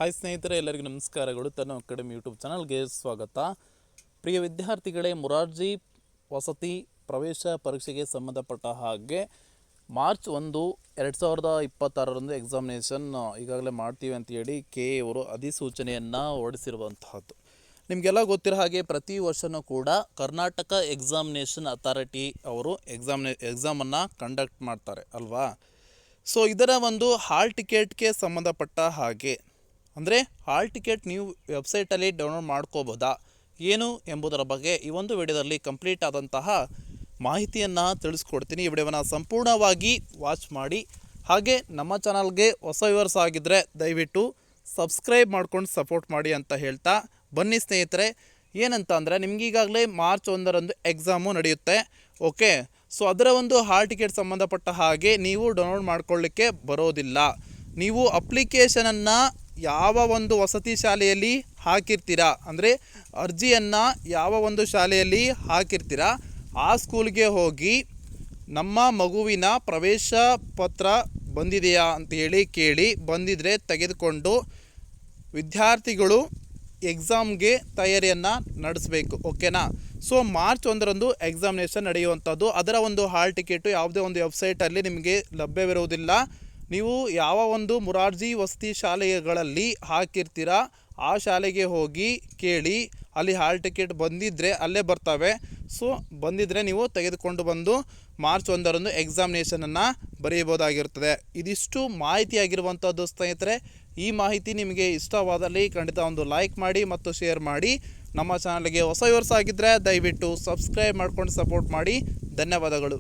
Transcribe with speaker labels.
Speaker 1: Hi ಸ್ನೇಹಿತರೆ, ಎಲ್ಲರಿಗೂ ನಮಸ್ಕಾರಗಳು. ತನ್ನ ಅಕಾಡೆಮಿ ಯೂಟ್ಯೂಬ್ ಚಾನಲ್ಗೆ ಸ್ವಾಗತ. ಪ್ರಿಯ ವಿದ್ಯಾರ್ಥಿಗಳೇ, ಮೊರಾರ್ಜಿ ವಸತಿ ಪ್ರವೇಶ ಪರೀಕ್ಷೆಗೆ ಸಂಬಂಧಪಟ್ಟ ಹಾಗೆ ಮಾರ್ಚ್ 1, 2026 ಎಕ್ಸಾಮಿನೇಷನ್ ಈಗಾಗಲೇ ಮಾಡ್ತೀವಿ ಅಂತೇಳಿ KA ಅವರು ಅಧಿಸೂಚನೆಯನ್ನು ಹೊರಡಿಸಿರುವಂತಹದ್ದು. ನಿಮಗೆಲ್ಲ ಗೊತ್ತಿರೋ ಹಾಗೆ ಪ್ರತಿ ವರ್ಷವೂ ಕೂಡ ಕರ್ನಾಟಕ ಎಕ್ಸಾಮಿನೇಷನ್ ಅಥಾರಿಟಿ ಅವರು ಎಕ್ಸಾಮನ್ನು ಕಂಡಕ್ಟ್ ಮಾಡ್ತಾರೆ ಅಲ್ವಾ. ಸೊ ಇದರ ಒಂದು ಹಾಲ್ ಟಿಕೆಟ್ಗೆ ಸಂಬಂಧಪಟ್ಟ ಹಾಗೆ ಅಂದರೆ ಹಾಲ್ ಟಿಕೆಟ್ ನೀವು ವೆಬ್ಸೈಟಲ್ಲಿ ಡೌನ್ಲೋಡ್ ಮಾಡ್ಕೋಬೋದಾ ಏನು ಎಂಬುದರ ಬಗ್ಗೆ ಈ ಒಂದು ವಿಡಿಯೋದಲ್ಲಿ ಕಂಪ್ಲೀಟ್ ಆದಂತಹ ಮಾಹಿತಿಯನ್ನು ತಿಳಿಸ್ಕೊಡ್ತೀನಿ. ಈ ವಿಡಿಯೋವನ್ನು ಸಂಪೂರ್ಣವಾಗಿ ವಾಚ್ ಮಾಡಿ. ಹಾಗೆ ನಮ್ಮ ಚಾನಲ್ಗೆ ಹೊಸ ವ್ಯೂವರ್ಸ್ ಆಗಿದ್ದರೆ ದಯವಿಟ್ಟು ಸಬ್ಸ್ಕ್ರೈಬ್ ಮಾಡ್ಕೊಂಡು ಸಪೋರ್ಟ್ ಮಾಡಿ ಅಂತ ಹೇಳ್ತಾ ಬನ್ನಿ ಸ್ನೇಹಿತರೆ. ಏನಂತ ಅಂದರೆ ನಿಮಗೀಗಾಗಲೇ ಮಾರ್ಚ್ 1 ಎಕ್ಸಾಮು ನಡೆಯುತ್ತೆ. ಓಕೆ, ಸೊ ಅದರ ಒಂದು ಹಾಲ್ ಟಿಕೆಟ್ ಸಂಬಂಧಪಟ್ಟ ಹಾಗೆ ನೀವು ಡೌನ್ಲೋಡ್ ಮಾಡ್ಕೊಳ್ಳಿಕ್ಕೆ ಬರೋದಿಲ್ಲ. ನೀವು ಅಪ್ಲಿಕೇಶನನ್ನು ಯಾವ ಒಂದು ವಸತಿ ಶಾಲೆಯಲ್ಲಿ ಹಾಕಿರ್ತೀರಾ, ಅಂದರೆ ಅರ್ಜಿಯನ್ನು ಯಾವ ಒಂದು ಶಾಲೆಯಲ್ಲಿ ಹಾಕಿರ್ತೀರಾ ಆ ಸ್ಕೂಲ್ಗೆ ಹೋಗಿ ನಮ್ಮ ಮಗುವಿನ ಪ್ರವೇಶ ಪತ್ರ ಬಂದಿದೆಯಾ ಅಂತೇಳಿ ಕೇಳಿ, ಬಂದಿದ್ದರೆ ತೆಗೆದುಕೊಂಡು ವಿದ್ಯಾರ್ಥಿಗಳು ಎಕ್ಸಾಮ್ಗೆ ತಯಾರಿಯನ್ನು ನಡೆಸಬೇಕು. ಓಕೆನಾ. ಸೊ ಮಾರ್ಚ್ 1 ಎಕ್ಸಾಮಿನೇಷನ್ ನಡೆಯುವಂಥದ್ದು. ಅದರ ಒಂದು ಹಾಲ್ ಟಿಕೆಟು ಯಾವುದೇ ಒಂದು ವೆಬ್ಸೈಟಲ್ಲಿ ನಿಮಗೆ ಲಭ್ಯವಿರುವುದಿಲ್ಲ. ನೀವು ಯಾವ ಒಂದು ಮೊರಾರ್ಜಿ ವಸತಿ ಶಾಲೆಗಳಲ್ಲಿ ಹಾಕಿರ್ತೀರಾ ಆ ಶಾಲೆಗೆ ಹೋಗಿ ಕೇಳಿ, ಅಲ್ಲಿ ಹಾಲ್ ಟಿಕೆಟ್ ಬಂದಿದ್ದರೆ ಅಲ್ಲೇ ಬರ್ತವೆ. ಸೊ ಬಂದಿದ್ದರೆ ನೀವು ತೆಗೆದುಕೊಂಡು ಬಂದು ಮಾರ್ಚ್ 1 ಎಕ್ಸಾಮಿನೇಷನನ್ನು ಬರೆಯಬಹುದಾಗಿರುತ್ತದೆ. ಇದಿಷ್ಟು ಮಾಹಿತಿಯಾಗಿರುವಂಥದ್ದು ಸ್ನೇಹಿತರೆ. ಈ ಮಾಹಿತಿ ನಿಮಗೆ ಇಷ್ಟವಾದಲ್ಲಿ ಖಂಡಿತ ಒಂದು ಲೈಕ್ ಮಾಡಿ ಮತ್ತು ಶೇರ್ ಮಾಡಿ. ನಮ್ಮ ಚಾನಲ್ಗೆ ಹೊಸ ವ್ಯೂವರ್ಸ್ ಆಗಿದ್ದರೆ ದಯವಿಟ್ಟು ಸಬ್ಸ್ಕ್ರೈಬ್ ಮಾಡ್ಕೊಂಡು ಸಪೋರ್ಟ್ ಮಾಡಿ. ಧನ್ಯವಾದಗಳು.